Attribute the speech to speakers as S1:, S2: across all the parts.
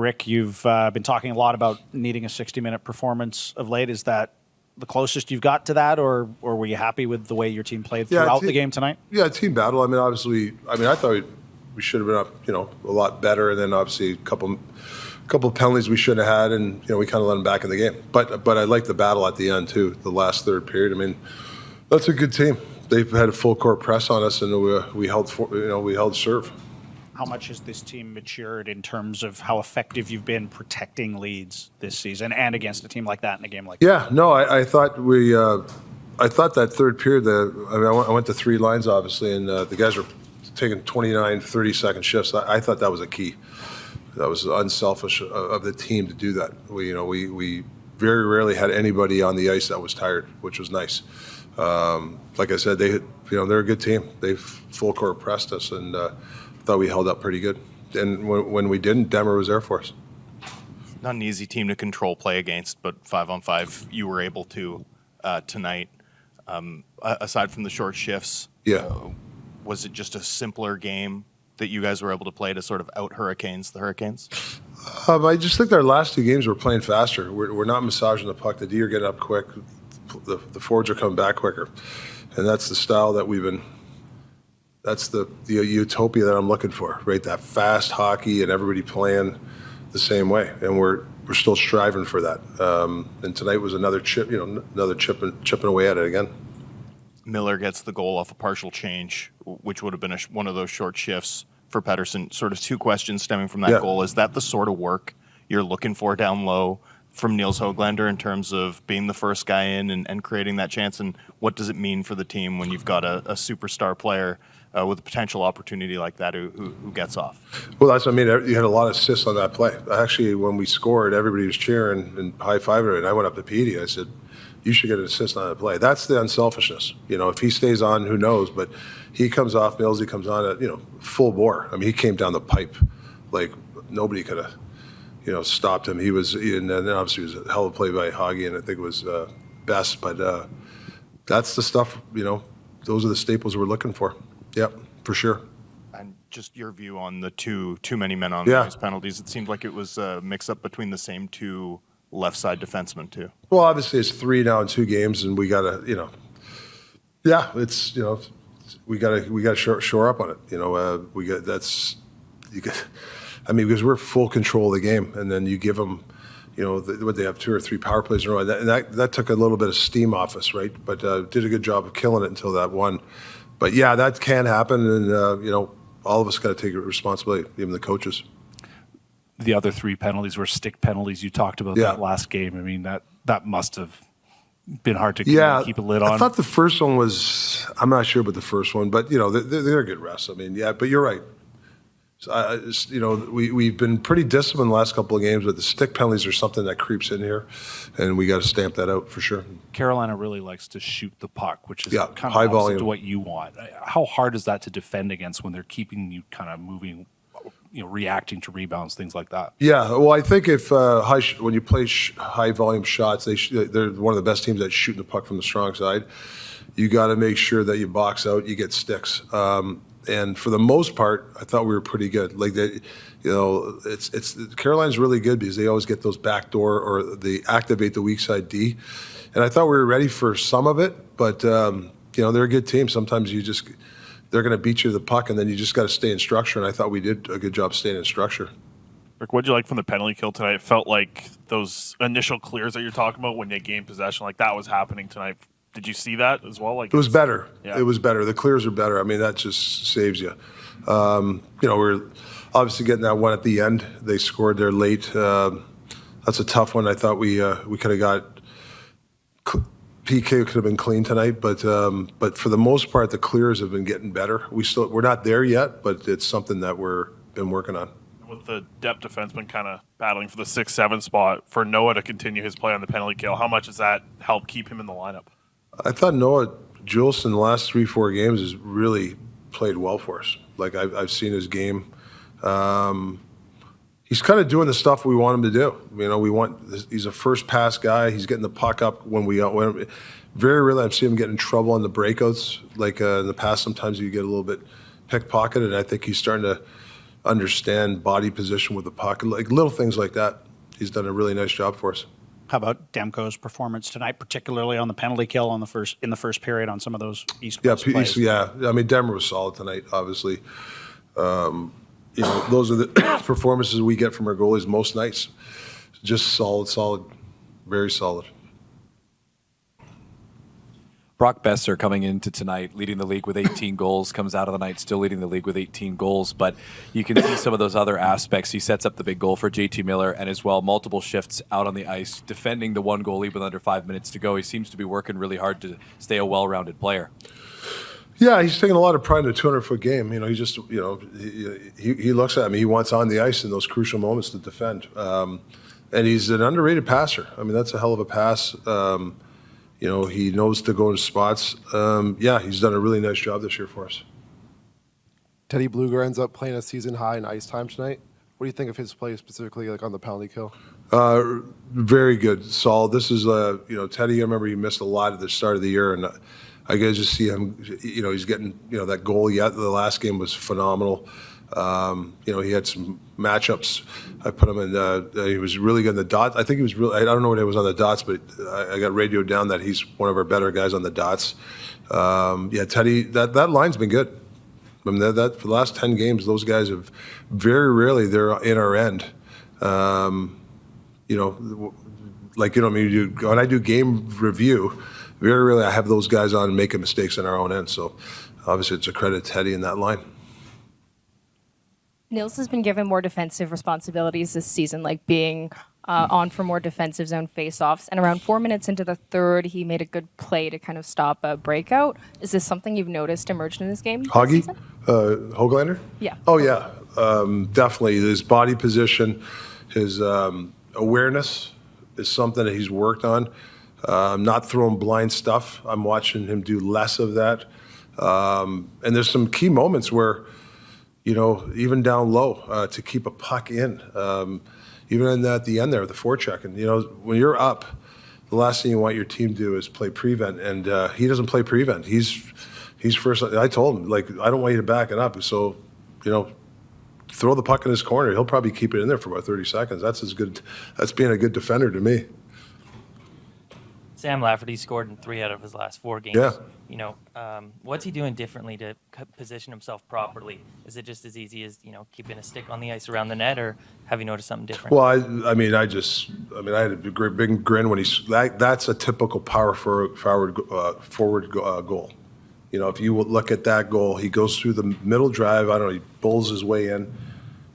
S1: Rick, you've been talking a lot about needing a 60-minute performance of late. Is that the closest you've got to that, or were you happy with the way your team played throughout the game tonight?
S2: Yeah, team battle. I mean, obviously, I thought we should have been up, a lot better, and then obviously a couple of penalties we should have had, and we kind of let them back in the game. But I like the battle at the end too, the last third period. I mean, that's a good team. They've had a full court press on us, and we held serve.
S1: How much has this team matured in terms of how effective you've been protecting leads this season and against a team like that in a game like that?
S2: Yeah, no, I thought I thought that third period, I went to three lines, obviously, and the guys were taking 29, 30-second shifts. I thought that was a key. That was unselfish of the team to do that. We very rarely had anybody on the ice that was tired, which was nice. Like I said, they're a good team. They've full court pressed us, and thought we held up pretty good. And when we didn't, Demmer was there for us.
S3: Not an easy team to control play against, but 5-on-5 you were able to tonight. Aside from the short shifts, was it just a simpler game that you guys were able to play to sort of out-Hurricanes the Hurricanes?
S2: I just think our last two games we're playing faster. We're not massaging the puck. The D are getting up quick. The forwards are coming back quicker. And that's the style that that's the utopia that I'm looking for, right? That fast hockey and everybody playing the same way. And we're still striving for that. And tonight was another chip, another chipping away at it again.
S3: Miller gets the goal off a partial change, which would have been one of those short shifts for Pettersson. Sort of two questions stemming from that goal. Is that the sort of work you're looking for down low from Niels Höglander in terms of being the first guy in and creating that chance? And what does it mean for the team when you've got a superstar player with a potential opportunity like that who gets off?
S2: Well, that's what I mean. You had a lot of assists on that play. Actually, when we scored, everybody was cheering and high-fiving it. And I went up to Petey. I said, you should get an assist on that play. That's the unselfishness. If he stays on, who knows? But he comes off, Mills, he comes on at, full bore. I mean, he came down the pipe like nobody could have, stopped him. And then obviously it was a hell of a play by Hoggy, and I think it was best. But that's the stuff, those are the staples we're looking for. Yep, for sure.
S3: And just your view on the too many men on these penalties. It seemed like it was a mix-up between the same two left side defensemen too.
S2: Well, obviously it's 3 now in 2 games, and we gotta, it's we gotta shore up on it. Because we're full control of the game, and then you give them, what they have 2 or 3 power plays in a row, and that took a little bit of steam off us, right? But did a good job of killing it until that one. But yeah, that can happen, and all of us got to take responsibility, even the coaches.
S4: The other 3 penalties were stick penalties. You talked about that last game. I mean, that must have been hard to keep a lid on.
S2: I thought the first one was, I'm not sure about the first one, but, they're good refs. I mean, but you're right. So we've been pretty disciplined the last couple of games, but the stick penalties are something that creeps in here, and we got to stamp that out for sure.
S4: Carolina really likes to shoot the puck, which is kind of
S2: high
S4: opposite
S2: volume
S4: to what you want. How hard is that to defend against when they're keeping you kind of moving, reacting to rebounds, things like that?
S2: Yeah, well, I think if when you play high volume shots, they're one of the best teams at shooting the puck from the strong side. You got to make sure that you box out, you get sticks. And for the most part, I thought we were pretty good. Like that, Carolina's really good because they always get those backdoor or they activate the weak side D. And I thought we were ready for some of it, but they're a good team. Sometimes they're going to beat you to the puck, and then you just got to stay in structure. And I thought we did a good job staying in structure.
S5: Rick, what did you like from the penalty kill tonight? It felt like those initial clears that you're talking about when they gained possession, like that was happening tonight. Did you see that as well?
S2: It was better.
S5: Yeah.
S2: It was better. The clears are better. I mean, that just saves you. We're obviously getting that one at the end. They scored there late. That's a tough one. I thought we could have got PK could have been clean tonight, but for the most part, the clears have been getting better. We're not there yet, but it's something that we're been working on.
S5: With the depth defenseman kind of battling for the 6-7 spot, for Noah to continue his play on the penalty kill, how much does that help keep him in the lineup?
S2: I thought Noah Juleson the last 3-4 games has really played well for us. Like I've seen his game. He's kind of doing the stuff we want him to do. He's a first pass guy. He's getting the puck up when very rarely I've seen him get in trouble on the breakouts. Like in the past, sometimes you get a little bit pickpocketed, and I think he's starting to understand body position with the puck, like little things like that. He's done a really nice job for us.
S1: How about Demko's performance tonight, particularly on the penalty kill in the first period on some of those East-West plays?
S2: Yeah. I mean, Denver was solid tonight, obviously. Those are the performances we get from our goalies most nights. Just solid, very solid.
S6: Brock Besser coming into tonight, leading the league with 18 goals, comes out of the night still leading the league with 18 goals. But you can see some of those other aspects. He sets up the big goal for JT Miller, and as well, multiple shifts out on the ice, defending the one goalie with under 5 minutes to go. He seems to be working really hard to stay a well-rounded player.
S2: Yeah, he's taking a lot of pride in a 200-foot game. He just, he looks at me. He wants on the ice in those crucial moments to defend. And he's an underrated passer. I mean, that's a hell of a pass. He knows to go in spots. He's done a really nice job this year for us.
S7: Teddy Bluger ends up playing a season high in ice time tonight. What do you think of his play specifically, like on the penalty kill?
S2: Very good, solid. This is, Teddy. I remember he missed a lot at the start of the year, and I get to just see him. He's getting that goal. The last game was phenomenal. He had some matchups. I put him in. He was really good in the dots. I think he was really. I don't know what it was on the dots, but I got radioed down that he's one of our better guys on the dots. Teddy. That line's been good. I mean, that for the last 10 games, those guys have very rarely they're in our end. When I do game review, very rarely I have those guys on making mistakes in our own end. So obviously, it's a credit to Teddy in that line.
S8: Nils has been given more defensive responsibilities this season, like being on for more defensive zone faceoffs. And around 4 minutes into the third, he made a good play to kind of stop a breakout. Is this something you've noticed emerged in this game?
S2: Hoglander?
S8: Yeah.
S2: Oh, yeah. Definitely. His body position, his awareness is something that he's worked on. Not throwing blind stuff. I'm watching him do less of that. And there's some key moments where, even down low, to keep a puck in, even at the end there, the forecheck. And, when you're up, the last thing you want your team to do is play prevent. And he doesn't play prevent. He's first. I told him, I don't want you to back it up. So, throw the puck in his corner. He'll probably keep it in there for about 30 seconds. That's being a good defender to me.
S9: Sam Lafferty scored in 3 out of his last 4 games.
S2: Yeah.
S9: What's he doing differently to position himself properly? Is it just as easy as keeping a stick on the ice around the net, or have you noticed something different?
S2: Well, I had a big grin when that's a typical power forward goal. If you look at that goal, he goes through the middle drive. I don't know. He bowls his way in.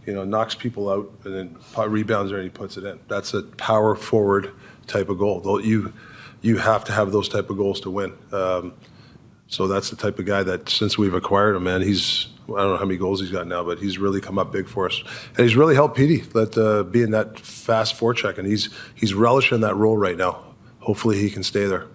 S2: Knocks people out, and then rebounds there and he puts it in. That's a power forward type of goal. You have to have those type of goals to win. So that's the type of guy that since we've acquired him, man, I don't know how many goals he's got now, but he's really come up big for us. And he's really helped Petey be in that fast forecheck, and he's relishing that role right now. Hopefully he can stay there.